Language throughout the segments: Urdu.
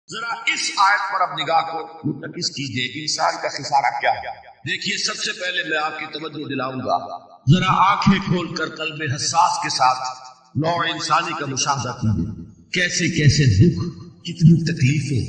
ذرا اس آیت پر اب نگاہ کو مرتکز کیجئے کہ انسان کا خسارہ کیا ہے۔ دیکھیے، سب سے پہلے میں آپ کی توجہ دلاؤں گا، ذرا آنکھیں کھول کر قلب حساس کے ساتھ نوع انسانی کا مشاہدہ کیجئے۔ کیسے کیسے دکھ، کتنی تکلیفیں،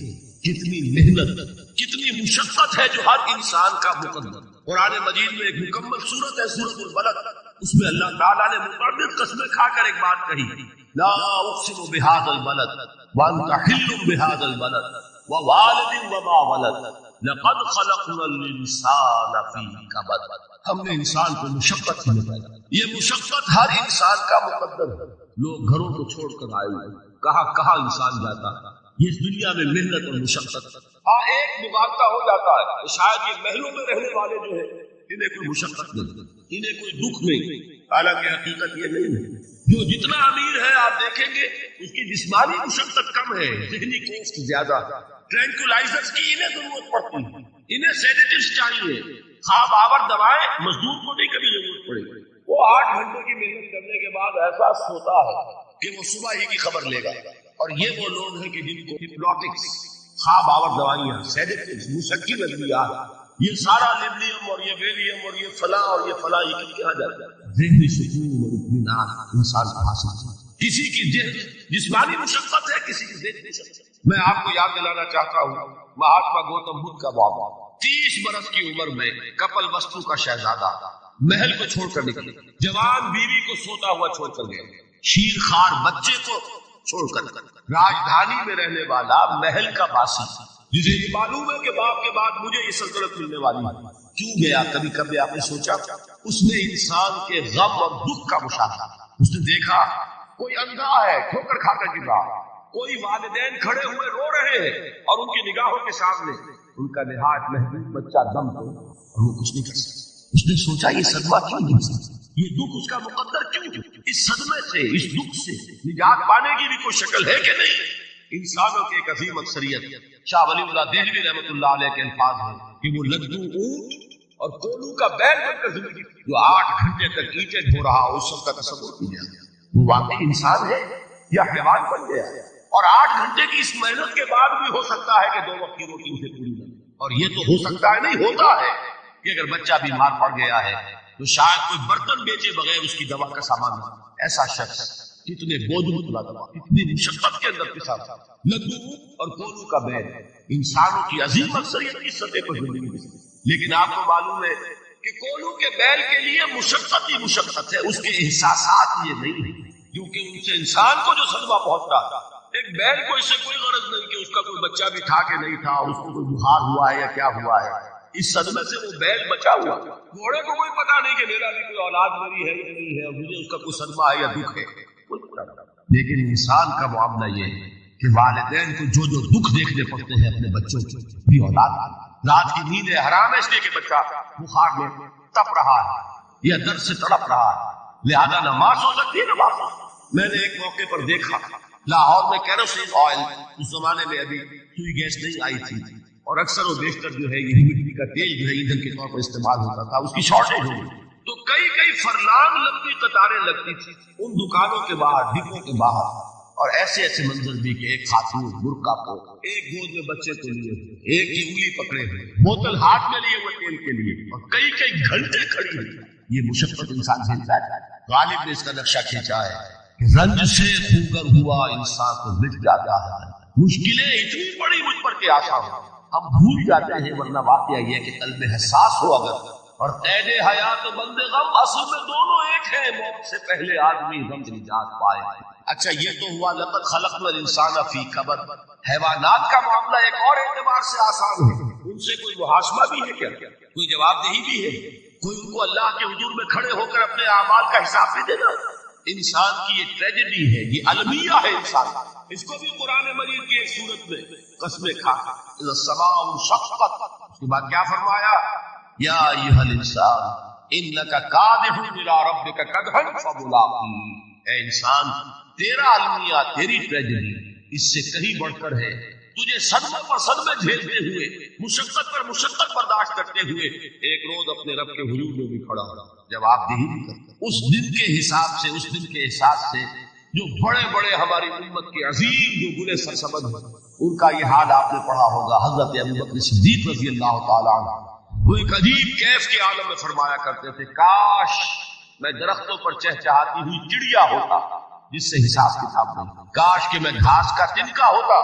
کتنی محنت، کتنی مشقت ہے جو ہر انسان کا مقدر۔ قرآن مجید میں ایک مکمل سورت ہے، سورۃ البلد، اس میں اللہ تعالیٰ نے متعدد قسمیں کھا کر ایک بات کہی، لا اقسم بہذا البلد وانت حل بہذا البلد ووالد وما ولد لقد خلقنا الانسان فی کبد۔ ہم نے انسان کو مشقت میں پیدا کیا، یہ مشقت ہر انسان کا مقدر ہے۔ لوگ گھروں کو چھوڑ کر آئے ہوئے، کہاں کہاں انسان جاتا ہے، یہ اس دنیا میں محنت اور مشقت۔ ہاں، ایک مبالغہ ہو جاتا ہے کہ شاید یہ محلوں میں رہنے والے جو ہیں انہیں کوئی مشقت نہیں، انہیں کوئی دکھ نہیں، حالانکہ حقیقت یہ نہیں ہے۔ جو جتنا امیر ہے آپ دیکھیں گے اس کی جسمانی مشقت کم ہے، ذہنی کوسٹ زیادہ ہے۔ ٹرینکولائزرز کی انہیں ضرورت پڑتی ہے، انہیں سیڈیٹیوز چاہیے، خواب آور دوائیں مزدور کو نہیں کبھی ضرورت پڑے گی۔ وہ 8 گھنٹے کی محنت کرنے کے بعد احساس ہوتا ہے کہ وہ صبح ہی کی خبر لے گا، اور یہ وہ لوگ ہیں کہ جن کو ہپنوٹکس، خواب آور دوائیاں، سیڈیٹیوز، مسکن ادویات، یہ سارا لیبلیم اور یہ ویلیم اور یہ فلاں اور یہ فلاں، یہ کہا جاتا ہے ذہنی سکون اور اطمینان انسان کو حاصل ہے۔ کسی کی جسمانی مشقت ہے، کسی کی ذہنی مشقت۔ میں آپ کو یاد دلانا چاہتا ہوں مہاتما گوتم بدھ کا معاملہ۔ 30 برس کی عمر میں کپل وستو کا شہزادہ محل کو چھوڑ کر نکلے، جوان بیوی کو سوتا ہوا چھوڑ کر گیا، شیر خوار بچے کو چھوڑ کر راجدھانی میں رہنے والا محل کا باسی، جسے یہ معلوم ہے کہ باپ کے بعد مجھے یہ سلطنت ملنے والی ہے، کیوں گیا؟ کبھی کبھی آپ نے سوچا؟ اس نے انسان کے غم اور دکھ کا مشاہدہ، اس نے دیکھا کوئی اندھا ہے ٹھوکر کھا کر گر رہا، کوئی والدین کھڑے ہوئے رو رہے ہیں اور ان کی نگاہوں کے سامنے ان کا نہایت محبوب بچہ دم تو اور وہ کچھ نہیں کر سکتا۔ اس نے سوچا یہ صدمہ کیوں نہیں سکتا، یہ دکھ اس کا مقدر کیوں؟ اس صدمے سے، اس دکھ سے نجات پانے کی بھی کوئی شکل ہے کہ نہیں؟ انسانوں کی ایک عظیم اکثریت، شاہ ولی اللہ دہلوی رحمۃ اللہ علیہ کے الفاظ ہیں کہ وہ لگدو اونٹ اور کولو کا بیل بن کر زندگی جو 8 گھنٹے تک اینٹیں ڈھو رہا، اس سب کا تصور کیجیے، وہ واقعی انسان ہے یا حیوان بن گیا؟ اور 8 گھنٹے کی اس محنت کے بعد بھی ہو سکتا ہے کہ 2 وقت کی روٹی اسے پوری نہ، اور یہ تو ہو سکتا ہے، نہیں ہوتا ہے کہ اگر بچہ بیمار پڑ گیا ہے تو شاید کوئی برتن بیچے بغیر اس کی دوا کا سامان نہ، ایسا شخص کتنے بوجھ مطلع دوا، کتنی مشقت کے اندر پسا، لگو اور کولو کا بیل، انسانوں کی عظیم اکثریت کی سطح پر زندگی بسر۔ لیکن آپ کو معلوم ہے کہ کولو کے بیل کے لیے مشقت ہی مشقت ہے، اس کے احساسات یہ نہیں ہے، کیونکہ ان سے انسان کو جو صدمہ پہنچتا ہے، ایک بیل کو اس سے کوئی غرض نہیں کہ اس کا کوئی بچہ بھی تھا کہ نہیں تھا، اس کو کوئی بخار ہوا ہے یا کیا ہوا ہے، اس صدمے سے وہ بیل بچا ہوا۔ گھوڑے کو کوئی پتا نہیں کہ میرا بھی کوئی اولاد میری ہے یا نہیں ہے، مجھے اس کا کوئی صدمہ ہے یا دکھ ہے، کوئی پتا نہیں۔ لیکن انسان کا معاملہ یہ ہے کہ والدین کو جو جو دکھ دیکھنے پڑتے ہیں اپنے بچوں کے بھی، اولاد رات کی نیند حرام ہے اس لیے کہ بچہ بخار میں تپ رہا ہے یا درد سے تڑپ رہا ہے، لہذا نماز ہو سکتی ہے نماز۔ میں نے ایک موقع پر دیکھا لاہور میں کیروسین آئل، اس زمانے میں ابھی سوئی گیس نہیں آئی تھی، اور اکثر و بیشتر جو ہے یہ مٹی کا تیل جو ہے ایندھن کے طور پر استعمال ہوتا تھا، اس کی شارٹیج ہو گئی تو کئی فرلانگ لمبی قطاریں لگتی تھی ان دکانوں کے باہر، ڈپوں کے باہر، اور ایسے ایسے منظر بھی کہ ایک خاتون برقع کو، ایک گود میں بچے کو لیے، ایک کی انگلی پکڑے ہوئے، بوتل ہاتھ میں لیے ہوئے تیل کے لیے، اور کئی گھنٹے کھڑی ہوئی۔ یہ مشقت انسان جھیلتا ہے۔ غالب نے اس کا نقشہ کھینچا ہے کہ رنج سے خوگر ہوا انسان کو مٹ جاتا ہے، مشکلیں اتنی بڑی مجھ پر کہ آسان ہو، ہم بھول جاتے ہیں، ورنہ واقعہ یہ کہ قلب حساس ہو اگر، اور قید حیات و بند غم اصل میں دونوں ایک ہیں، موت سے پہلے آدمی غم سے نجات پائے۔ اچھا، یہ تو ہوا لقد خلقنا الانسان فی کبد۔ حیوانات کا معاملہ ایک اور اعتبار سے آسان ہے، ان سے کوئی محاسبہ بھی ہے کیا؟ کوئی جواب دہی بھی ہے؟ کوئی ان کو اللہ کے حضور میں کھڑے ہو کر اپنے اعمال کا حساب بھی دینا؟ انسان کی یہ ٹریجڈی ہے، یہ المیہ ہے انسان، اس کو بھی قرآن مجید کی ایک صورت میں قسمیں کھا اذا السماء انشقت، اس کے بعد کیا فرمایا؟ یا ایھا الانسان انک کادح الی ربک کدحا فملاقیہ۔ اے انسان، تیرا المیہ، تیری ٹریجڈی اس سے کہیں بڑھ کر ہے، تجھے صدمے پر صدمے جھیلتے ہوئے، مشقت پر مشقت برداشت کرتے ہوئے ایک روز اپنے رب کے حضور میں بھی کھڑا ہو، جواب دہی بھی کرتا۔ اس دن کے حساب سے، اس دن کے احساس سے جو بڑے بڑے ہماری امت کے عظیم جو گلے سرسبد ہیں، ان کا یہ حال آپ نے پڑھا ہوگا۔ حضرت ابوبکر صدیق رضی اللہ تعالیٰ عنہ وہ ایک عجیب کیف کے عالم میں فرمایا کرتے تھے، کاش میں درختوں پر چہچہاتی ہوئی چڑیا ہوتا جس سے حساب کتاب نہیں، کاش کہ میں گھاس کا تنکا ہوتا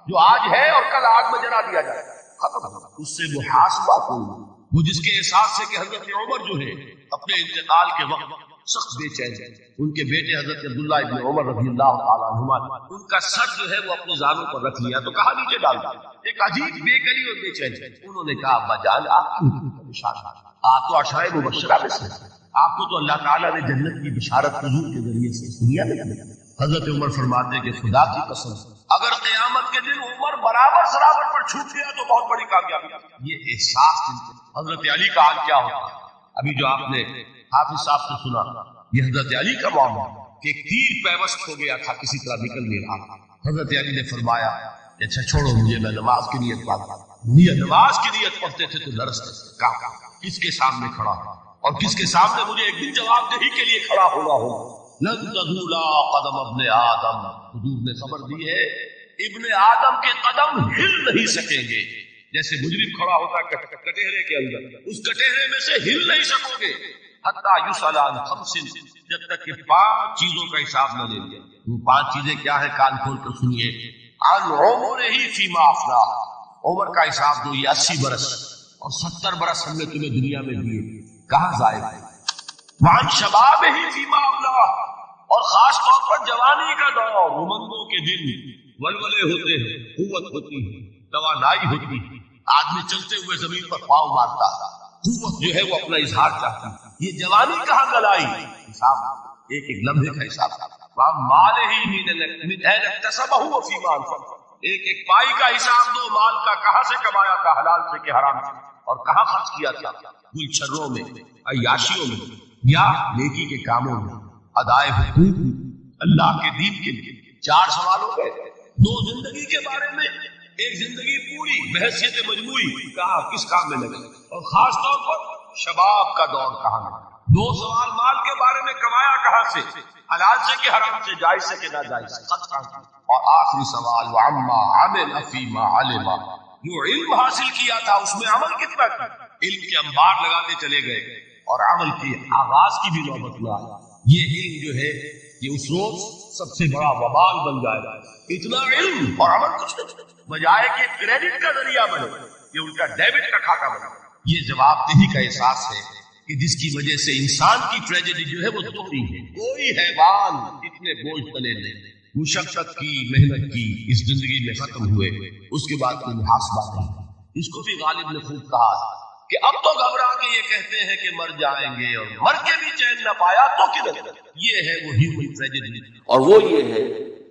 جو آج ہے اور کل آگ میں جلا دیا جائے، ختم، اس سے محاسبہ کوئی، وہ جس کے احساس سے کہ حضرت عمر جو ہے اپنے انتقال کے وقت سخت بے چین، ان کے بیٹے حضرت عبداللہ ابن عمر رضی اللہ تعالیٰ عنہما ان کا سر جو ہے وہ اپنی زانوں پر رکھ لیا تو کہا نیچے ڈال دیا، ایک عجیب بے گلی اور بے چین۔ انہوں نے کہا ابا جان آپ کیوں پریشان، آپ تو عشائر مبشرہ میں سے، آپ کو تو اللہ تعالیٰ نے جنت کی بشارت حضور کے ذریعے سے دنیا میں دی۔ حضرت عمر فرماتے کہ خدا کی قسم اگر قیامت کے دن عمر برابر سرابر پر چھوٹ گیا تو بہت بڑی کامیابی۔ یہ احساس حضرت علی کا حال کیا ہوتا، ابھی جو آپ نے حافظ صاحب سے سنا، یہ حضرت علی کا معاملہ کہ ایک تیر پیوست ہو گیا تھا، کسی طرح نکل نہیں رہا، حضرت علی نے فرمایا اچھا چھوڑو مجھے، میں نماز کی نیت پڑھتا، نماز کی نیت پڑھتے تھے تو درست کہا کس کے سامنے کھڑا اور کس کے سامنے مجھے ایک دن جواب دہی کے لیے کھڑا ہونا ہوگا۔ لن تزولا قدم ابن آدم، حضور نے خبر دی ہے ابن آدم کے قدم ہل نہیں سکیں گے، جیسے مجرم کھڑا ہوتا ہے کٹہرے کے اندر، اس کٹہرے میں سے ہل نہیں سکو گے، حتی یسأل عن خمس، جب تک کہ 5 چیزوں کا حساب نہ لے لیا۔ وہ 5 چیزیں کیا ہے، کان کھول کر سنیے۔ عن عمرہ فیما افنا، عمر کا حساب دو، یہ 80 برس اور 70 برس ہم نے تمہیں دنیا میں دیے، کہاں ضائع ہے۔ وعن شبابہ فیما ابلا، اور خاص طور پر جوانی کا دور، امنگوں کے دن، ولولے ہوتے ہیں، قوت ہوتی ہے، توانائی ہوتی ہے، آدمی چلتے ہوئے زمین پر پاؤں مارتا، قوت جو ہے وہ اپنا اظہار چاہتی، یہ جوانی کہاں گلائی، حساب ایک ایک لمحے کا حساب۔ مالہ من این اکتسبہ وفیما انفق، ایک ایک پائی کا حساب دو، مال کا کہاں سے کمایا تھا، حلال سے کہ حرام سے، اور کہاں خرچ کیا تھا، گل چھروں میں، عیاشیوں میں، یا نیکی کے کاموں میں، ادائے حقوق اللہ کے دین کے لیے۔ 4 سوال ہو گئے، 2 زندگی کے بارے میں، ایک زندگی پوری بحیثیت مجموعی کہاں کس کام میں لگے، اور خاص طور پر شباب کا دور کہاں لگا۔ 2 سوال مال کے بارے میں، کمایا کہاں سے، حلال سے کہ حرام سے، جائز سے کہ ناجائز سے، خرچ کہاں سے، اور آخری سوال وعما عمل فیما علم، جو علم حاصل کیا تھا اس میں عمل کتنا کیا، علم کے انبار لگاتے چلے گئے اور عمل کے آغاز کی بھی نوبت نہ آئی۔ یہ علم جو ہے یہ اس روز سب سے بڑا وبال بن جائے گا، اتنا علم اور عمل کچھ نہیں، بجائے کہ کریڈٹ کا ذریعہ بنے، یہ ان کا ڈیبٹ کا کھاتا بنے۔ یہ جواب دہی کا احساس ہے کہ جس کی وجہ سے انسان کی ٹریجڈی جو ہے وہ دوہری ہے۔ کوئی حیوان اتنے بوجھ تلے نہیں، مشقت کی، محنت کی، اس زندگی میں ختم ہوئے، اس کے بعد کوئی محاسبہ نہیں۔ اس کو بھی غالب نے خوب کہا کہ اب تو گھبرا کے یہ کہتے ہیں کہ مر جائیں گے، اور مر کے بھی چین نہ پایا تو کدھر۔ یہ ہے وہ ہیومن ٹریجڈی، اور وہ یہ ہے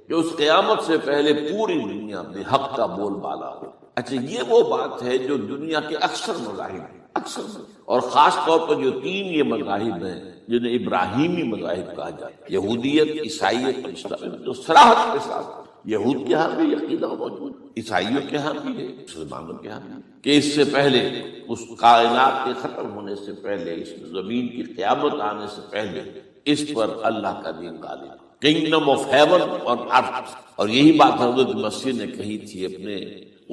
کہ اس قیامت سے پہلے پوری دنیا میں حق کا بول بالا ہو۔ اچھا، یہ وہ بات ہے جو دنیا کے اکثر مذاہب ہیں، اکثر، اور خاص طور پر جو 3 یہ مذاہب ہیں جنہیں ابراہیمی مذاہب کہا جاتا ہے، یہودیت، عیسائیت اور اسلام، جو صراحت کے ساتھ یہود کے ہاں بھی عقیدہ موجود، عیسائیوں کے ہاں بھی ہے، مسلمانوں کے ہاں بھی، کہ اس سے پہلے، اس کائنات کے ختم ہونے سے پہلے، اس زمین کی قیامت آنے سے پہلے، اس پر اللہ کا دین غالب، کنگڈم آف ہیون اور ارتھ۔ اور یہی بات حضرت مسیح نے کہی تھی اپنے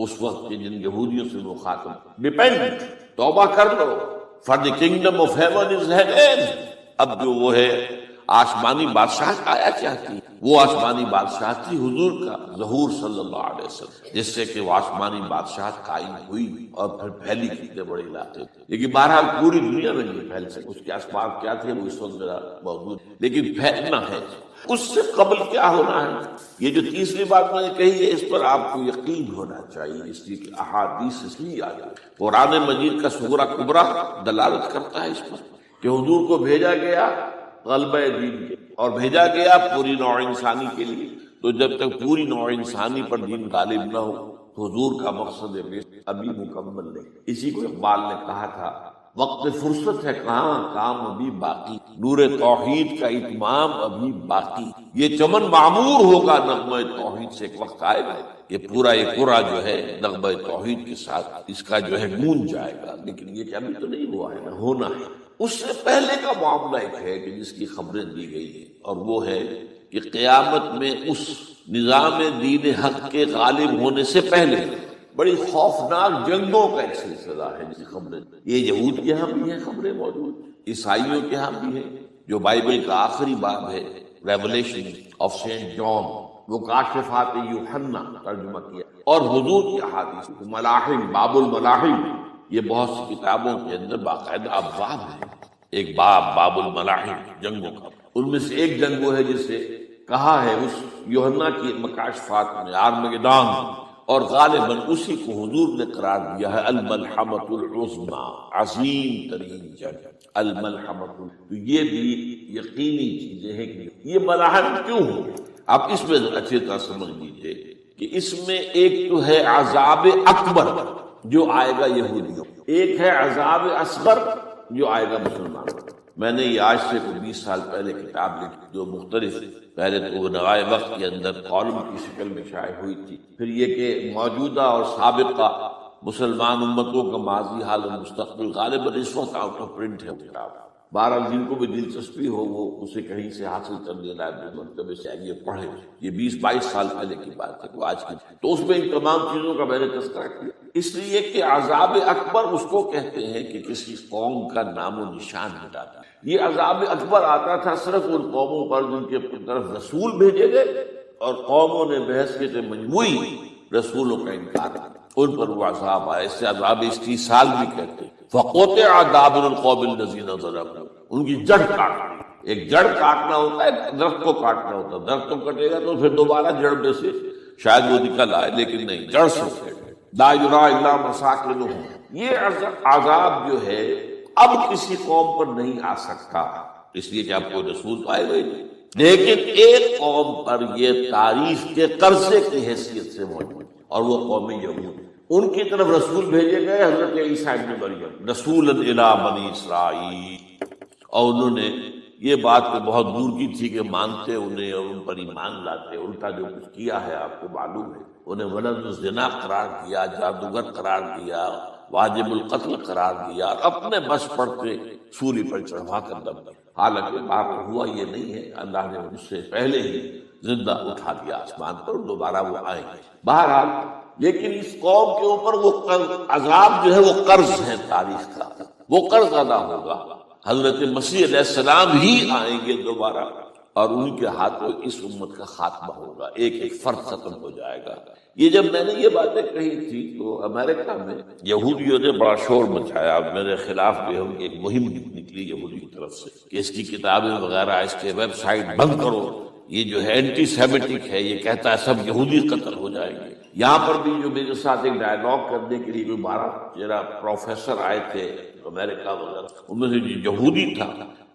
اس وقت کے جن یہودیوں سے مخاطب، ریپینٹ، توبہ کر لو، for the kingdom of heaven is at hand. اب جو وہ ہے آسمانی بادشاہ آیا کیا تھی، وہ آسمانی بادشاہ تھی حضور کا ظہور صلی اللہ علیہ وسلم، جس سے کہ وہ آسمانی بادشاہ قائم ہوئی اور پھر پھیلی کتنے بڑے علاقے، لیکن بہرحال پوری دنیا میں نہیں پھیل سکے، اس کے اسباب کیا تھے وہ اس وقت ذرا موجود، لیکن پھیلنا ہے۔ اس سے قبل کیا ہونا ہے، یہ جو تیسری بات میں نے کہی ہے، اس پر آپ کو یقین ہونا چاہیے، اس لیے کہ احادیث اس لیے آئی، قرآن مجید کا سغرا کبرا دلالت کرتا ہے اس پر کہ حضور کو بھیجا گیا غلبہ دین کے، اور بھیجا گیا پوری نوع انسانی کے لیے، تو جب تک پوری نوع انسانی پر دین غالب نہ ہو تو حضور کا مقصد ابھی مکمل نہیں۔ اسی کو اقبال نے کہا تھا، وقت فرصت ہے کہاں، کام ابھی باقی، نور توحید کا اتمام ابھی باقی، یہ چمن معمور ہوگا نغمہ توحید سے، ایک وقت آئے گا یہ پورا یہ قرآ جو ہے نغمہ توحید کے ساتھ اس کا جو ہے گونج جائے گا، لیکن یہ کہ ابھی تو نہیں ہوا ہے، نہ ہونا ہے۔ اس سے پہلے کا معاملہ ایک ہے کہ جس کی خبریں دی گئی ہیں، اور وہ ہے کہ قیامت میں اس نظام دین حق کے غالب ہونے سے پہلے بڑی خوفناک جنگوں کا ایک سلسلہ ہے جس کی خبریں یہ یہود کے ہاں بھی ہیں خبریں موجود، عیسائیوں کے ہاں بھی ہیں، جو بائبل کا آخری باب ہے ریولیشن آف سینٹ جان، وہ کاشفات یوحنا ترجمہ کیا، اور حضور کی احادیث ملاحم، باب الملاحم، یہ بہت سی کتابوں کے اندر باقاعدہ ابواب ہے، ایک باب الملاحم جنگوں کا، ان میں سے ایک جنگ وہ ہے جسے کہا ہے اس یوحنا کی مکاشفات میں آرمگدان، اور غالباً اسی کو حضور نے قرار دیا ہے الملحمۃ العظمیٰ، عظیم ترین جنگ الملحمۃ۔ تو یہ بھی یقینی چیزیں ہیں کہ یہ ملاحم کیوں ہو، آپ اس میں اچھی طرح سمجھ لیجیے کہ اس میں ایک تو ہے عذاب اکبر جو آئے گا یہودیوں، ایک ہے عذاب اصغر جو آئے گا مسلمانوں۔ میں نے یہ آج سے 20 سال پہلے کتاب لکھی جو مختلف، پہلے تو وہ نوائے وقت کے اندر کالم کی شکل میں شائع ہوئی تھی، پھر یہ کہ موجودہ اور سابقہ مسلمان امتوں کا ماضی حال اور مستقبل غالباً اس وقت آؤٹ آف پرنٹ ہے وہ کتاب۔ بہرحال جن کو بھی دلچسپی ہو وہ اسے کہیں سے حاصل کر لے، لائبریری مکتبے سے آئیے پڑھے، یہ 20-22 سال پہلے کی بات ہے وہ آج کی، تو اس میں ان تمام چیزوں کا میں نے تذکرہ کیا، اس لیے کہ عذاب اکبر اس کو کہتے ہیں کہ کسی قوم کا نام و نشان مٹاتا۔ یہ عذاب اکبر آتا تھا صرف ان قوموں پر جن کے طرف رسول بھیجے گئے اور قوموں نے بحیثیت مجموعی رسولوں کا انکار کیا، ان پر وہ عذاب آئے، اس سے عذاب استیصال بھی کہتے ہیں۔ فَقُطِعَ دَابِرُ الْقَوْمِ الَّذِينَ ظَلَمُوا، ان کی جڑ کاٹنا، ایک جڑ کاٹنا ہوتا ہے، درخت کو کاٹنا ہوتا ہے، درخت کو کٹے گا تو پھر دوبارہ جڑ میں سے شاید وہ نکل آئے، لیکن نہیں، جڑ سے لا یرا الا مساکنہم۔ یہ عذاب جو ہے اب کسی قوم پر نہیں آ سکتا، اس لیے کہ اب کوئی رسول پائے گئے نہیں، لیکن ایک قوم پر یہ تاریخ کے قرضے کی حیثیت سے موجود، اور وہ قوم یہود، ان کی طرف رسول بھیجے گئے حضرت عیسیٰ ابن مریم رسولا الی بنی اسرائیل، اور انہوں نے یہ بات تو بہت دور کی تھی کہ مانتے انہیں اور ان پر ایمان لاتے، الٹا جو کچھ کیا ہے آپ کو معلوم ہے، انہیں ولد الزنا قرار دیا، جادوگر قرار دیا، واجب القتل قرار دیا، اپنے بس پڑتے سولی پر چڑھوا کر دم دیا، حالانکہ بات ہوا یہ نہیں ہے، اللہ نے اس سے پہلے ہی زندہ اٹھا دیا آسمان پر، دوبارہ وہ آئیں گے۔ بہرحال لیکن اس قوم کے اوپر وہ عذاب جو ہے وہ قرض ہے تاریخ کا، وہ قرض ادا ہوگا، حضرت مسیح علیہ السلام ہی آئیں گے دوبارہ، اور ان کے ہاتھوں اس امت کا خاتمہ ہوگا، ایک ایک فرد ختم ہو جائے گا۔ یہ جب میں نے یہ باتیں کہی تھی تو امریکہ میں یہودیوں نے بڑا شور مچایا، میرے خلاف بھی ہم ایک مہم نکلی یہودی کی طرف سے کہ اس کی کتابیں وغیرہ، اس کے ویب سائٹ بند کرو، یہ جو ہے اینٹی سیمیٹک ہے، یہ کہتا ہے سب یہودی قتل ہو جائیں گے۔ یہاں پر بھی جو میرے ساتھ ایک ڈائلاگ کرنے کے لیے 12 پروفیسر آئے تھے امریکہ وغیرہ، ان میں سے جو یہودی تھا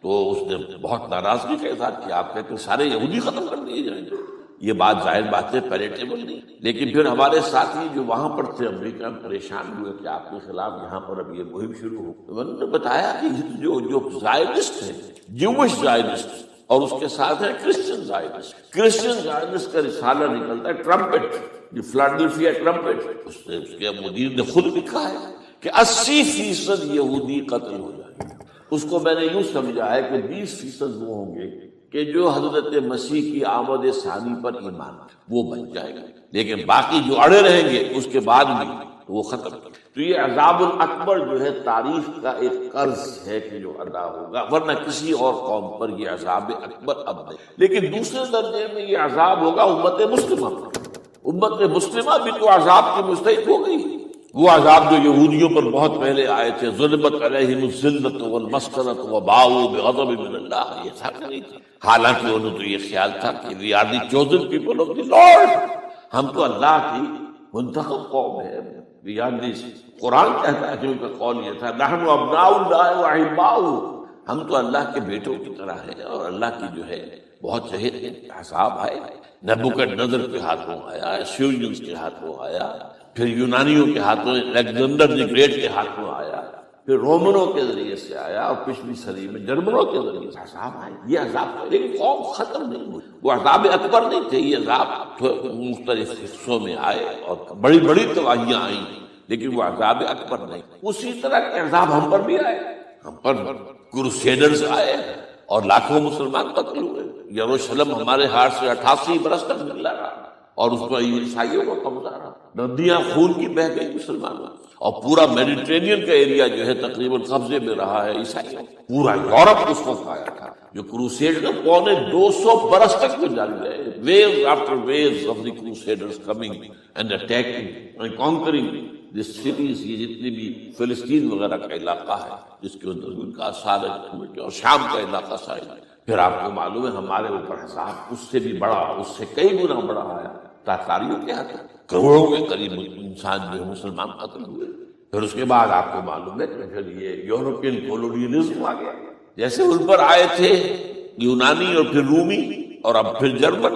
تو اس نے بہت ناراضگی کا اظہار کیا، آپ کہتے ہیں سارے یہودی ختم کر دیے جائیں گے، یہ بات ظاہر بات ہے پیلیٹیبل نہیں، لیکن پھر ہمارے ساتھی جو وہاں پر تھے امریکہ میں پریشان ہوئے کہ آپ کے خلاف یہاں پر اب یہ مہم شروع ہو، تو میں نے بتایا کہ جو زائنسٹ ہے، جوش زائنسٹ، اور اس کے ساتھ ہے کرسچن زائنسٹ، کرسچن زائنسٹ کا رسالہ نکلتا ہے ٹرمپٹ، جو فلاڈلفیا ٹرمپٹ، اس کے مدیر نے خود لکھا ہے کہ 80% یہودی قتل ہو جائیں گے۔ اس کو میں نے یوں سمجھا ہے کہ 20% وہ ہوں گے کہ جو حضرت مسیح کی آمد ثانی پر ایمان وہ بن جائے گا، لیکن باقی جو اڑے رہیں گے اس کے بعد بھی وہ ختم۔ تو یہ عذاب الاکبر جو ہے تاریخ کا ایک قرض ہے کہ جو ادا ہوگا، ورنہ کسی اور قوم پر یہ عذاب اکبر اب نہیں۔ لیکن دوسرے درجے میں یہ عذاب ہوگا امت مسلمہ پر، امت مسلمہ بھی تو عذاب کی مستحق ہو گئی، وہ عذاب جو یہودیوں پر بہت پہلے آئے تھے، ضربت علیہم الذلۃ والمسکنۃ وباؤوا بغضب من اللہ، یہ سب نہیں تھا، حالانکہ انہوں تو یہ خیال تھا کہ we are the chosen people of the Lord, ہم تو اللہ کی منتخب قوم ہے، وی آر دی، قرآن کہتا ہے کہ ان کا قول یہ تھا نحن ابناء اللہ واحباؤہ، ہم تو اللہ کے بیٹوں کی طرح ہیں، اور اللہ کی جو ہے بہت سے حساب آئے، نبوکدنضر کے ہاتھوں آیا، اسیرینز کے ہاتھوں آیا، پھر یونانیوں کے ہاتھوں، الیگزینڈر دی گریٹ کے ہاتھوں آیا، پھر رومنوں کے ذریعے سے آیا، اور پچھلی صدی میں جرمنوں کے ذریعے سے عذاب آئے۔ یہ عذاب لیکن قوم ختم نہیں ہوئی، وہ عذاب اکبر نہیں تھے، یہ عذاب مختلف حصوں میں آئے اور بڑی بڑی تباہیاں آئیں، لیکن وہ عذاب اکبر نہیں۔ اسی طرح کے عذاب ہم پر بھی آئے، ہم پر کروسیڈرز آئے، اور لاکھوں مسلمان قتل ہوئے. یروشلم ہمارے ہاتھ سے 88 برس تک نکلا رہا اور اس پر عیسائیوں کو قبضہ رہا. ندیاں خون کی بہہ گئی مسلمانوں, اور پورا میڈیٹرینین کا ایریا جو ہے تقریباً قبضے میں رہا ہے عیسائیوں. پورا یورپ اس وقت آیا تھا. جو کروسیڈ کا 250 برس تک وہ جاری رہے. Waves after waves of the crusaders coming and attacking and conquering this cities. یہ جتنی بھی فلسطین وغیرہ کا علاقہ ہے جس کے اندر ان کا اثار ہے, اور شام کا علاقہ شاید. پھر آپ کو معلوم ہے ہمارے اوپر حساب اس سے بھی بڑا, اس سے کئی گنا بڑا آیا. تاتاریوں کے ہاتھ کروڑوں کے قریب انسان جو مسلمان قتل ہوئے. پھر اس کے بعد آپ کو معلوم ہے کہ پھر یہ یورپین کولونیلزم آ گیا. جیسے ان پر آئے تھے یونانی اور پھر رومی اور اب پھر جرمن,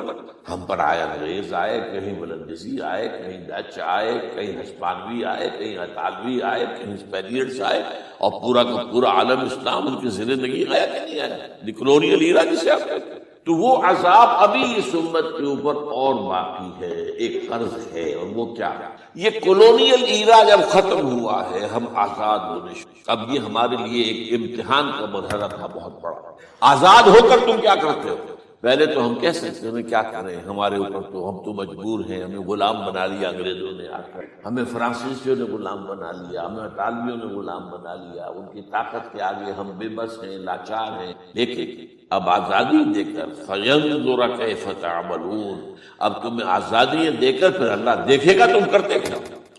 ہم پر آئے انگریز آئے, کہیں ولندیزی آئے, کہیں ڈچ آئے, کہیں ہسپانوی آئے, کہیں اطالوی آئے, کہیں اسپینیئرز آئے, اور پورا کا پورا عالم اسلام ان کی زیر نگی آیا کہ نہیں آیا. دی کولونیل ایرا جسے آپ کہتے ہیں. تو وہ عذاب ابھی اس امت کے اوپر اور باقی ہے, ایک قرض ہے. اور وہ کیا ہے؟ یہ کولونیل ایرا جب ختم ہوا ہے, ہم آزاد ہونے اب یہ ہمارے لیے ایک امتحان کا مرحلہ تھا بہت بڑا. آزاد ہو کر تم کیا کرتے ہو؟ پہلے تو ہم کہہ سکتے ہیں کیا کریں, ہمارے اوپر تو ہم تو مجبور ہیں, ہمیں غلام بنا لیا انگریزوں نے آ کر, ہمیں فرانسیسیوں نے غلام بنا لیا, ہمیں اطالویوں نے غلام بنا لیا. ان کی طاقت کے آگے ہم بے بس ہیں, لاچار ہیں. لیکن اب آزادی دے کر فَيَنْظُرَ كَيْفَ تَعْمَلُونَ, اب تمہیں آزادیاں دے کر پھر اللہ دیکھے گا تم کرتے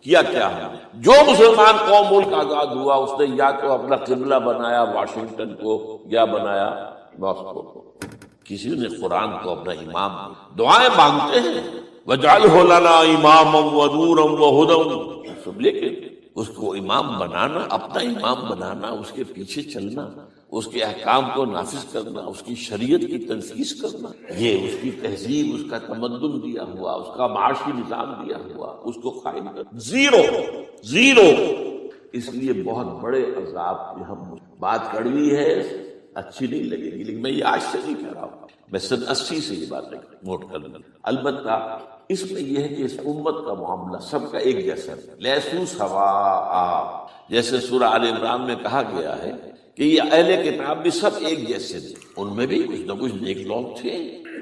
کیا ہے. جو مسلمان قوم ملک آزاد ہوا اس نے یا تو اپنا قبلہ بنایا واشنگٹن کو, یا بنایا ماسکو کو. کسی نے قرآن کو اپنا امام, دعائیں مانگتے ہیں وَجْعَلْهُ لَنَا إِمَامًا وَنُورًا وَهُدًى, لیکن اس کو امام بنانا, اپنا امام بنانا, اس کے پیچھے چلنا, اس کے احکام کو نافذ کرنا, اس کی شریعت کی تنفیذ کرنا, یہ اس کی تہذیب, اس کا تمدن دیا ہوا, اس کا معاشی نظام دیا ہوا, اس کو قائم کرنا. زیرو. اس لیے بہت بڑے عذاب کی ہم بات کڑوی ہے, اچھی نہیں لگے گی, لیکن میں یہ آج سے نہیں کہہ رہا ہوں, میں سن 80 سے یہ بات نوٹ کر لوں. البتہ اس میں یہ ہے کہ اس امت کا معاملہ سب کا ایک جیسا ہے. لیسو سواء, جیسے سورہ آل عمران میں کہا گیا ہے کہ یہ اہل کتاب بھی سب ایک جیسے تھے, ان میں بھی کچھ نہ کچھ نیک لوگ تھے.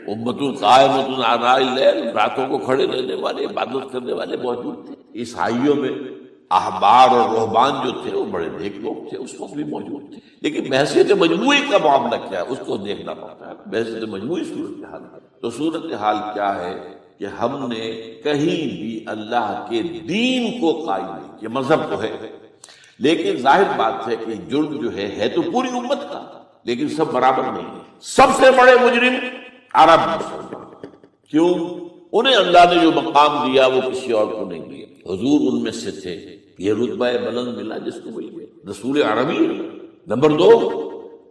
امت قائمۃ آناء اللیل, راتوں کو کھڑے رہنے والے, عبادت کرنے والے موجود تھے. عیسائیوں میں احبار اور رہبان جو تھے وہ بڑے نیک لوگ تھے, اس وقت بھی موجود تھے. لیکن بحثیت مجموعی کا معاملہ کیا ہے اس کو دیکھنا پڑتا ہے, بحثیت مجموعی صورتحال. تو صورتحال کیا ہے کہ ہم نے کہیں بھی اللہ کے دین کو قائم نہیں کیا. مذہب تو ہے, لیکن ظاہر بات ہے کہ جرم جو ہے تو پوری امت کا, لیکن سب برابر نہیں. سب سے بڑے مجرم عرب مسلمان. کیوں؟ انہیں اللہ نے جو مقام دیا وہ کسی اور کو نہیں دیا. حضور ان میں سے تھے, یہ رتبہ بلند ملا جس کو وہی رسول عربی. نمبر 2,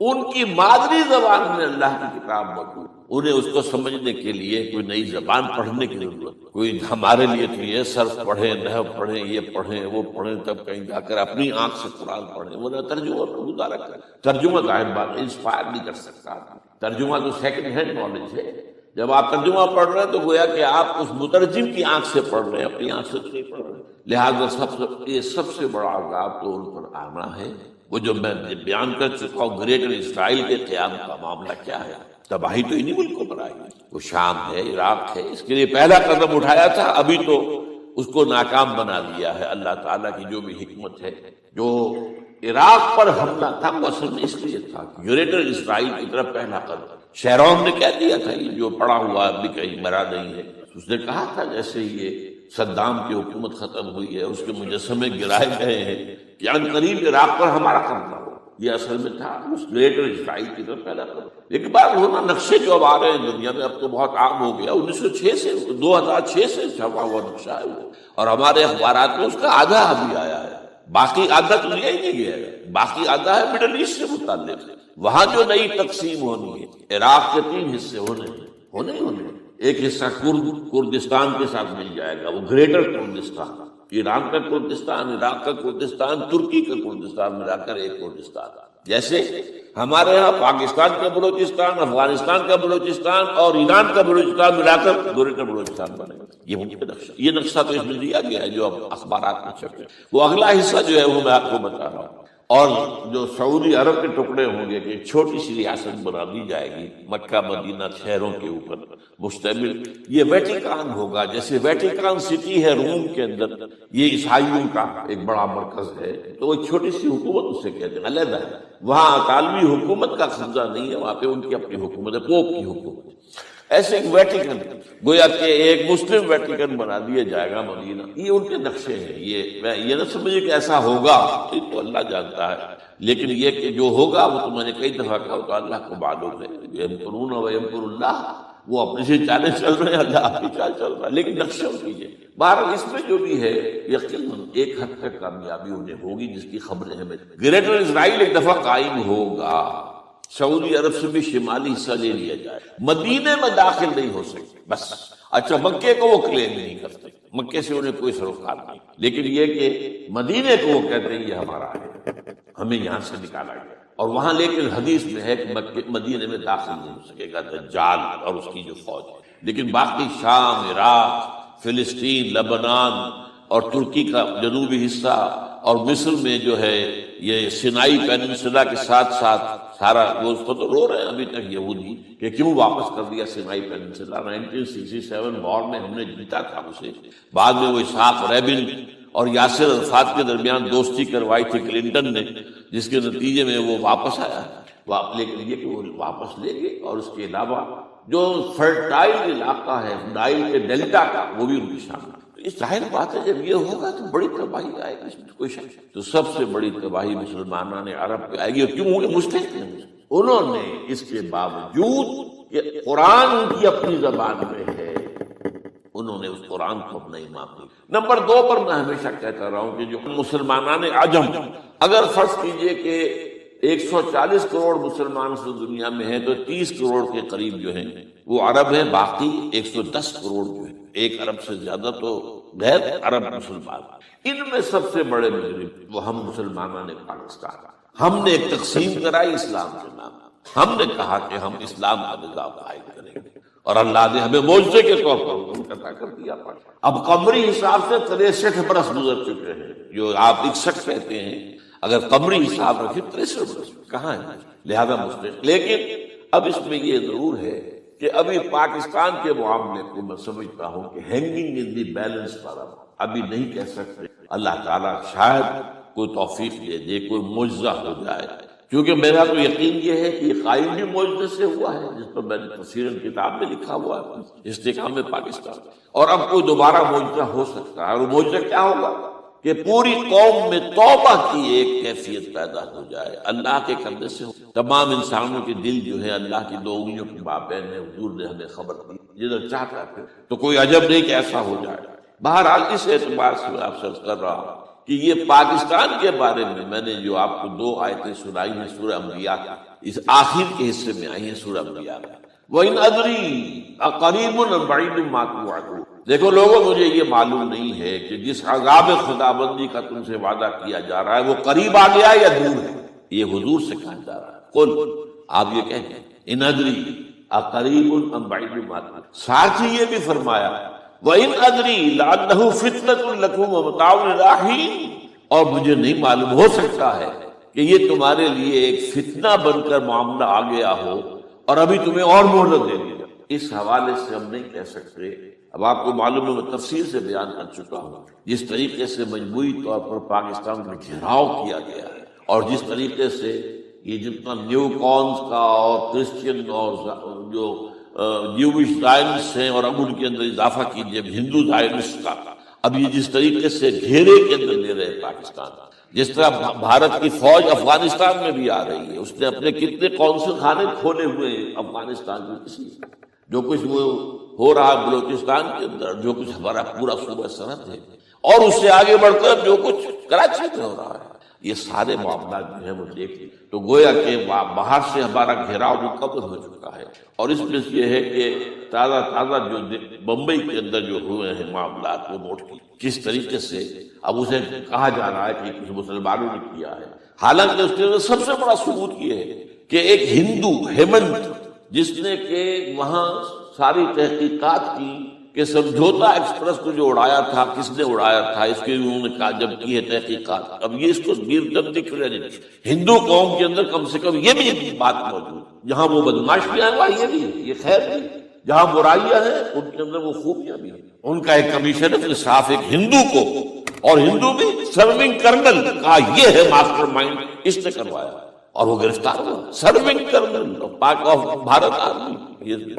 ان کی مادری زبان میں اللہ کی کتاب موجود, انہیں اس کو سمجھنے کے لیے کوئی نئی زبان پڑھنے کی ضرورت. کوئی ہمارے لیے تو یہ صرف پڑھیں, نحو پڑھیں, یہ پڑھیں, وہ پڑھیں, تب کہیں جا کر اپنی آنکھ سے قرآن پڑھیں. وہ نہ ترجمہ پر گزارا کریں. ترجمہ ظاہر بات انسپائر نہیں کر سکتا. ترجمہ تو سیکنڈ ہینڈ نالج ہے. جب آپ ترجمہ پڑھ رہے ہیں تو گویا کہ آپ اس مترجم کی آنکھ سے پڑھ رہے ہیں, اپنی آنکھ سے نہیں پڑھ رہے. لہٰذا یہ سب سے بڑا عذاب تو ان پر آنا ہے. وہ جو میں بیان کر چکا ہوں, گریٹر اسرائیل کے قیام کا معاملہ کیا ہے. تباہی تو انہی ملکوں پر آئی, وہ شام ہے, عراق ہے. اس کے لیے پہلا قدم اٹھایا تھا, ابھی تو اس کو ناکام بنا دیا ہے. اللہ تعالیٰ کی جو بھی حکمت ہے. جو عراق پر حملہ تھا وہ اصل میں اس لیے تھا کہ گریٹر اسرائیل کی طرف پہلا قدم. شیرون نے کہہ دیا تھا یہ جو پڑا ہوا ابھی کہیں مرا نہیں ہے. اس نے کہا تھا جیسے یہ صدام کی حکومت ختم ہوئی ہے, اس کے مجسمے گرائے گئے ہیں, کہ ان قریب عراق پر ہمارا قبضہ ہو. یہ اصل میں تھا اس گریٹر اسرائیل کی طرف پہلا قدم. لیکن بات ہونا نقشے جو اب آ رہے ہیں دنیا میں, اب تو بہت عام ہو گیا. 1906 سے 2006 سے چھپا ہوا نقشہ ہے وہ, اور ہمارے اخبارات میں اس کا آدھا ابھی آیا ہے. باقی آدھا تو لیا ہی نہیں گیا ہے. باقی آدھا ہے مڈل ایسٹ سے متعلق. وہاں جو نئی تقسیم ہونی ہے, عراق کے 3 حصے ہونے. ایک حصہ کردستان کے ساتھ مل جائے گا, وہ گریٹر کردستان. ایران کا کردستان, عراق کا کردستان, ترکی کا کردستان ملا کر ایک کردستان. جیسے ہمارے ہاں پاکستان کا بلوچستان, افغانستان کا بلوچستان اور ایران کا بلوچستان ملا کر گریٹر بلوچستان بنے گا. یہ نقشہ تو اس میں دیا گیا ہے جو اب اخبارات میں چھپے. وہ اگلا حصہ جو ہے وہ میں آپ کو بتا رہا ہوں. اور جو سعودی عرب کے ٹکڑے ہوں گے کہ ایک چھوٹی سی ریاست بنا دی جائے گی مکہ مدینہ شہروں کے اوپر مشتمل، یہ ویٹیکان ہوگا، جیسے ویٹیکان سٹی ہے روم کے اندر، یہ عیسائیوں کا ایک بڑا مرکز ہے، تو وہ ایک چھوٹی سی حکومت اسے کہتے ہیں، علیحدہ ہے، وہاں اطالوی حکومت کا قبضہ نہیں ہے، وہاں پہ ان کی اپنی حکومت ہے، پوپ کی حکومت۔ ایسے ایک ویٹیکن، گویا کہ ایک مسلم ویٹیکن بنا دیا جائے گا مدینہ، یہ ان کے نقشے ہیں، یہ نہ سمجھے کہ ایسا ہوگا، یہ تو اللہ جانتا ہے، لیکن یہ کہ جو ہوگا وہ تو میں نے کئی دفعہ کہا تو اللہ کو معلوم ہے، یمکرون و یمکر اللہ، وہ اپنی سے چالیں چل رہے ہیں، اللہ آپ کی چال چل رہا ہے، لیکن نقشہ کیجیے۔ بہرحال اس میں جو بھی ہے یقیناً ایک حد تک کامیابی انہیں ہوگی جس کی خبریں ہمیں۔ گریٹر اسرائیل ایک دفعہ قائم ہوگا، سعودی عرب سے بھی شمالی حصہ لے لیا جائے، مدینے میں داخل نہیں ہو سکتے بس۔ اچھا مکے کو وہ کلیم نہیں کرتے، مکے سے انہیں کوئی سروکار نہیں، لیکن یہ کہ مدینے کو وہ کہتے ہیں یہ ہمارا ہے، ہمیں یہاں سے نکالا گیا، اور وہاں لیکن حدیث میں ہے کہ مدینے میں داخل نہیں ہو سکے گا دجال اور اس کی جو فوج ہے، لیکن باقی شام، عراق، فلسطین، لبنان اور ترکی کا جنوبی حصہ اور مصر میں جو ہے یہ سینائی پیننسلا کے ساتھ ساتھ سارا، وہ اس کو تو رو رہے ہیں ابھی تک یہودی کہ کیوں واپس کر دیا سینائی پیننسلا، 1967 وار میں ہم نے جیتا تھا اسے، بعد میں وہ اسحاق ریبن اور یاسر عرفات کے درمیان دوستی کروائی تھی کلنٹن نے، جس کے نتیجے میں وہ واپس آیا، لیکن یہ کہ وہ واپس لے گئے، اور اس کے علاوہ جو فرٹائل علاقہ ہے نائل کے ڈیلٹا کا وہ بھی ان کی شامل ہے۔ اس ظاہر بات ہے جب یہ ہوگا تو بڑی تباہی آئے گی، اس میں کوئی شک نہیں۔ تو سب سے بڑی تباہی مسلمانوں نے عرب پہ آئے گی، اور کیوں ہوگی؟ مستحق ہیں انہوں نے، اس کے باوجود کہ قرآن ان کی اپنی زبان میں ہے، انہوں نے اس قرآن کو اپنا امام دی۔ نمبر 2 پر میں ہمیشہ کہتا رہا ہوں کہ جو مسلمانان عجم، اگر فرض کیجئے کہ 140 کروڑ مسلمان اس دنیا میں ہیں تو 30 کروڑ کے قریب جو ہیں وہ عرب ہیں، باقی 110 کروڑ جو ہیں، 1 ارب سے زیادہ تو غیر عرب مسلمان، ان میں سب سے بڑے مجرم وہ ہم مسلمانوں نے پاکستان، ہم نے ایک تقسیم کرائی اسلام کے نام، ہم نے کہا کہ ہم اسلام کا نظام قائم کریں گے، اور اللہ نے ہمیں معجزے کے طور پر منقطع کر دیا۔ اب قمری حساب سے 63 برس گزر چکے ہیں، جو آپ 61 کہتے ہیں، اگر قمری حساب رکھیں 63 برس کہاں ہے، لہذا مسلم۔ لیکن اب اس میں یہ ضرور ہے کہ ابھی پاکستان کے معاملے کو میں سمجھتا ہوں کہ ہینگنگ ان دی بیلنس پر ابھی نہیں کہہ سکتے، اللہ تعالیٰ شاید کوئی توفیق دے دے، کوئی معجزہ ہو جائے، کیونکہ میرا تو یقین یہ ہے کہ یہ قائم بھی معجزے سے ہوا ہے، جس پر میں نے تفسیر کتاب میں لکھا ہوا ہے استحکام پاکستان، اور اب کوئی دوبارہ معجزہ ہو سکتا ہے، اور معجزہ کیا ہوگا کہ پوری قوم میں توبہ کی ایک کیفیت پیدا ہو جائے، اللہ کے کرنے سے تمام انسانوں کے دل جو ہے اللہ کی 2 انگلیوں کے مابین ہے، حضور نے ہمیں خبر دی، جدھر چاہتا ہے تو کوئی عجب نہیں کہ ایسا ہو جائے۔ بہرحال اس اعتبار سے میں آپ سے عرض کر رہا ہوں کہ یہ پاکستان کے بارے میں نے جو آپ کو 2 آیتیں سنائی ہیں سورہ انبیاء کی، اس آخر کے حصے میں آئی ہیں سورہ انبیاء میں، وَإِنْ أَدْرِي أَقَرِيبٌ أَمْ بَعِيدٌ مَا تُوعَدُونَ۔ دیکھو لوگوں، مجھے یہ معلوم نہیں ہے کہ جس عذاب خداوندی کا تم سے وعدہ کیا جا رہا ہے وہ قریب آ گیا یا دور ہے، یہ حضور سے کہا جا رہا ہے، قل، آپ یہ کہیں گے ان ادری اقریب ام بعید ما تُوعدون۔ ساتھ ہی یہ بھی فرمایا وَإِنْ أَدْرِي لَعَلَّهُ فِتْنَةٌ لَكُمْ وَمَتَاعٌ إِلَىٰ حِينٍ، اور مجھے نہیں معلوم، ہو سکتا ہے کہ یہ تمہارے لیے ایک فتنہ بن کر معاملہ آ گیا ہو اور ابھی تمہیں اور مہلت دے دی جائے۔ اس حوالے سے ہم نہیں کہہ سکتے، اب آپ کو معلوم ہے میں تفصیل سے بیان کر چکا ہوں جس طریقے سے مجموعی طور پر پاکستان کا گھیراؤ کیا گیا ہے، اور جس طریقے سے یہ جتنا نیو کونز کا اور کرسچین اور جو جیوش زائنسٹ ہیں، اور اب ان کے اندر اضافہ کیجیے ہندو زائنسٹ کا، اب یہ جس طریقے سے گھیرے کے اندر لے رہے پاکستان، جس طرح بھارت کی فوج افغانستان میں بھی آ رہی ہے، اس نے اپنے کتنے قونصل خانے کھولے ہوئے ہیں افغانستان میں، کسی جو کچھ وہ ہو رہا ہے بلوچستان کے اندر، جو کچھ ہمارا پورا صوبہ سرحد ہے، اور اس سے آگے بڑھ کر جو کچھ کراچی میں ہو رہا ہے، یہ سارے معاملات جو ہیں وہ دیکھ لیں تو گویا کہ باہر سے ہمارا گھیراؤ مکمل ہو چکا ہے، اور اس میں یہ ہے کہ تازہ جو بمبئی کے اندر جو ہوئے ہیں معاملات وہ نوٹ کی کس طریقے سے اب اسے کہا جا رہا ہے کہ کچھ مسلمانوں نے کیا ہے، حالانکہ اس کے سب سے بڑا ثبوت یہ ہے کہ ایک ہندو ہیمنت جس نے کہ وہاں ساری تحقیقات کی کہ سمجھوتا ایکسپریس کو جو اڑایا تھا کس نے اڑایا تھا، اس کے انہوں نے کہا جب کی ہے تحقیقات، اب یہ اس کو گیردن دکھ رہے ہیں ہندو قوم کے اندر کم سے کم یہ بھی ایک بات موجود، جہاں وہ بدماشیاں ہیں یہ بھی ہے، یہ خیر نہیں، جہاں برائیاں ہیں ان کے اندر وہ خوبیاں بھی ہیں۔ ان کا ایک کمیشن ہے صاف ایک ہندو کو، اور ہندو بھی سرونگ کرنل کا یہ ہے ماسٹر مائنڈ، اس نے کروایا اور وہ گرفتار ہوا، سرونگ کرنل پاک آف بھارت آرمی۔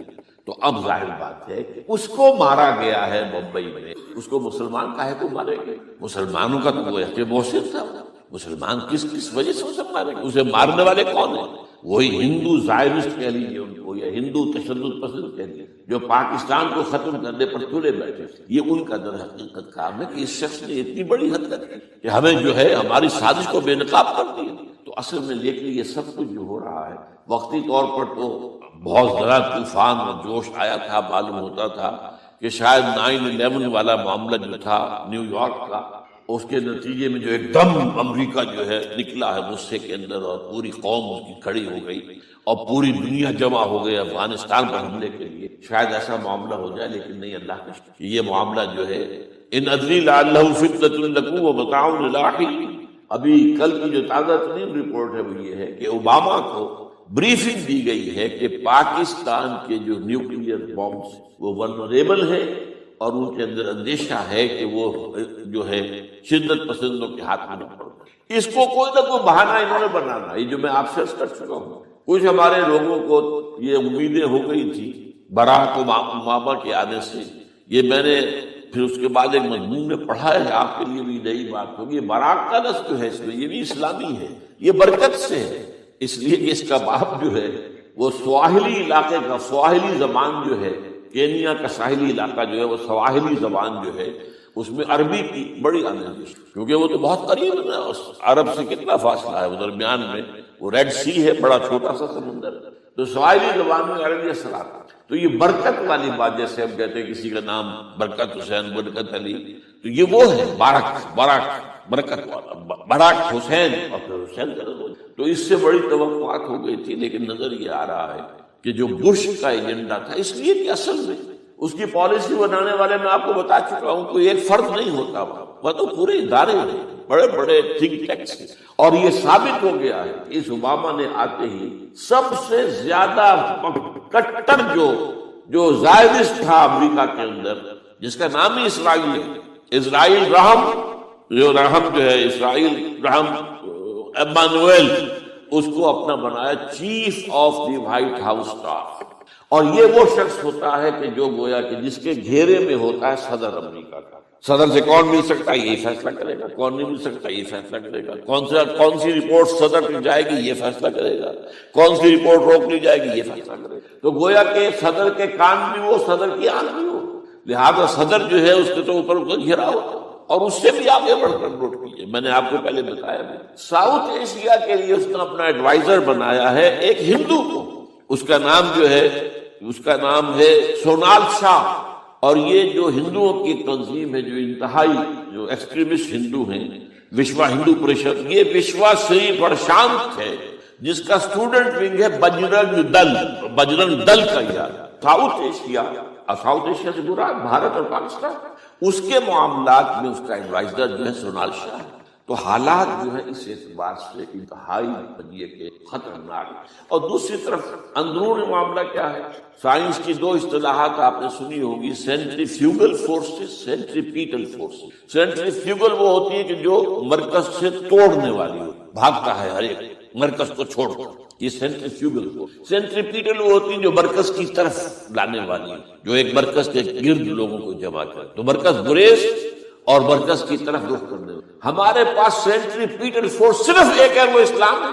تو اب ظاہر بات ہے کہ اس کو مارا گیا ہے ممبئی میں، اس کو مسلمان کاہے کو مارے گئے؟ مسلمانوں کا تو وہ کہ محسن تھا، مسلمان کس وجہ سے اسے مارے گئے؟ اسے مارنے والے کون ہیں؟ وہی ہندو زائرسٹ کہہ لیجیے ان کو، یا ہندو تشدد پسند کہہ لیجیے، جو پاکستان کو ختم کرنے پر تلے بیٹھے۔ یہ ان کا در حقیقت کام ہے کہ اس شخص نے اتنی بڑی حرکت کی کہ ہمیں جو ہے ہماری سازش کو بے نقاب کر دیا۔ تو اصل میں لیکن یہ سب کچھ جو ہو رہا ہے وقتی طور پر تو بہت ذرا طوفان اور جوش آیا تھا، معلوم ہوتا تھا کہ شاید 9/11 والا معاملہ جو تھا نیو یارک کا، اس کے نتیجے میں جو ایک دم امریکہ جو ہے نکلا ہے غصے کے اندر، اور پوری قوم اس کی کھڑی ہو گئی اور پوری دنیا جمع ہو گئی افغانستان پر حملے کے لیے۔ شاید ایسا معاملہ ہو جائے، لیکن نہیں، اللہ کا شکر یہ معاملہ جو ہے ان ادری لعلہ فتنۃ لکم ومتاع الی حین۔ ابھی کل کی جو تازہ ترین رپورٹ ہے وہ یہ ہے کہ اوباما کو بریفنگ دی گئی ہے کہ پاکستان کے جو نیوکلیئر بامز وہ ولنریبل ہیں، اور ان کے اندر اندیشہ ہے کہ وہ جو ہے شدت پسندوں کے ہاتھ میں نہ پڑ جائے۔ اس کو کوئی نہ کوئی بہانہ انہوں نے بنانا، یہ جو میں آپ سے عرض کر چکا ہوں۔ کچھ ہمارے لوگوں کو یہ امیدیں ہو گئی تھی براک اوباما کے آنے سے، یہ میں نے پھر اس کے بعد ایک مضمون میں پڑھا ہے، آپ کے لیے بھی نئی بات ہوگی۔ یہ براک کا لفظ جو ہے اس میں یہ بھی اسلامی ہے، یہ برکت سے ہے، اس لیے کہ اس کا باپ جو ہے وہ سواحلی علاقے کا، سواحلی زبان جو ہے کینیا کا ساحلی علاقہ جو ہے وہ سواحلی زبان جو ہے اس میں عربی کی بڑی آمیزش، کیونکہ وہ تو بہت قریب ہے نا، عرب سے کتنا فاصلہ ہے، وہ درمیان میں وہ ریڈ سی ہے، بڑا چھوٹا سا سمندر، تو سواحلی زبان میں عربی اثر آتا ہے۔ تو یہ برکت والی بات، جیسے ہم کہتے ہیں کسی کا نام برکت حسین، برکت علی، تو یہ وہ ہے برکت والا، براک حسین اور پھر حسین کا نام۔ تو اس سے بڑی توقعات ہو گئی تھی، لیکن نظر یہ آ رہا ہے کہ جو بش کا ایجنڈا تھا، اس لیے کہ اصل میں اس کی پالیسی بنانے والے میں آپ کو بتا چکا ہوں کوئی ایک فرد نہیں ہوتا، وہ تو پورے ادارے ہیں، بڑے بڑے تھنک ٹینکس ہیں۔ اور یہ ثابت ہو گیا ہے کہ اس اوباما نے آتے ہی سب سے زیادہ کٹر جو زائرسٹ تھا امریکہ کے اندر، جس کا نام ہی اسرائیل ہے، اسرائیل رحم جو ہے اسرائیل رحم ایمانویل، اس کو اپنا بنایا chief of the white house staff. اور یہ وہ شخص ہوتا ہے کہ جو گویا کہ جس کے گھیرے میں ہوتا ہے صدر امریکہ کا۔ صدر سے کون مل سکتا ہے یہی فیصلہ کرے گا، کون نہیں مل سکتا یہ فیصلہ کرے گا، کون سی رپورٹ صدر کی جائے گی یہ فیصلہ کرے گا، کون سی رپورٹ روک لی جائے گی یہ فیصلہ کرے گا۔ تو گویا کہ صدر کے کان بھی وہ، صدر کی آنکھ بھی وہ، لہذا صدر جو ہے اس کے تو اوپر گھیرا ہوتا ہے۔ اور اس سے بھی آگے بڑھ کر نوٹ کیجیے، میں نے آپ کو پہلے بتایا بھی، ساؤتھ ایشیا کے لیے اس نے اپنا ایڈوائزر بنایا ہے ایک ہندو کو، اس کا نام ہے سونال شاہ۔ اور یہ جو ہندوؤں کی تنظیم ہے، جو انتہائی جو ایکسٹریمسٹ ہندو ہیں، وشوا ہندو پریشد، یہ وشوا سری پرشانت ہے جس کا اسٹوڈنٹ ونگ ہے بجرنگ دل کا یاد۔ ساؤتھ ایشیا سے مراد بھارت اور پاکستان، اس کے معاملات میں اس کا ایڈوائزر جو ہے سونال شاہ ہے۔ تو حالات جو ہے اس اعتبار سے انتہائی بنیے کے خطرناک۔ اور دوسری طرف اندرون معاملہ کیا ہے؟ سائنس کی دو اصطلاحات آپ نے سنی ہوگی، centrifugal forces, centripetal forces. Centrifugal وہ ہوتی ہے کہ جو مرکز سے توڑنے والی ہو، بھاگتا ہے ہر ایک مرکز کو چھوڑ کر، یہ سینٹریفیوگل فورس۔ سینٹریپیٹل وہ ہوتی ہے جو مرکز کی طرف لانے والی، جو ایک مرکز کے گرد لوگوں کو جمع کرے، تو مرکز گریز اور مرکز کی طرف رخ کرنے۔ ہمارے پاس سینٹریپیٹل فورس صرف ایک ہے، وہ اسلام ہے،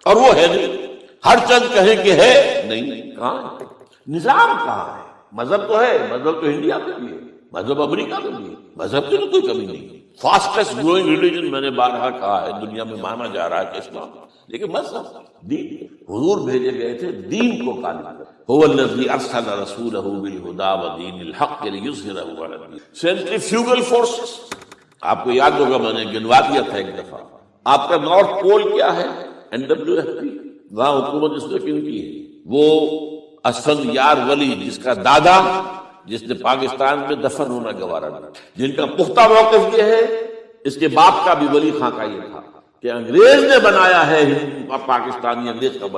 اور وہ ہے نہیں۔ ہر چند کہیں کہ ہے نہیں، کہاں ہے؟ نظام کہاں ہے؟ مذہب تو ہے، مذہب تو انڈیا میں بھی ہے، مذہب امریکہ میں بھی ہے، مذہب کی کوئی کمی نہیں۔ فاسٹسٹ گروئنگ ریلیجن میں نے بارہا کہا ہے دنیا میں مانا جا رہا ہے کہ اسلام، لیکن مذہب دین، حضور بھیجے گئے تھے دین کو قائم کرنے۔ هو الذی ارسل رسولہ بالہدی ودین الحق لیظہرہ علی الدین۔ سینٹریفیوگل فورسز آپ کو یاد ہوگا، میں نے گنوا دیا تھا ایک دفعہ۔ آپ کا نارتھ پول کیا ہے؟ NWFP، وہاں حکومت اس نے کن کی ہے؟ وہ اسفند یار ولی، جس کا دادا جس نے پاکستان میں دفن ہونا گوارا نہیں، جن کا پختہ موقف یہ ہے، اس کے باپ کا بھی ولی خان کا یہ تھا کہ انگریز نے بنایا ہے پاکستانی، انگریز کا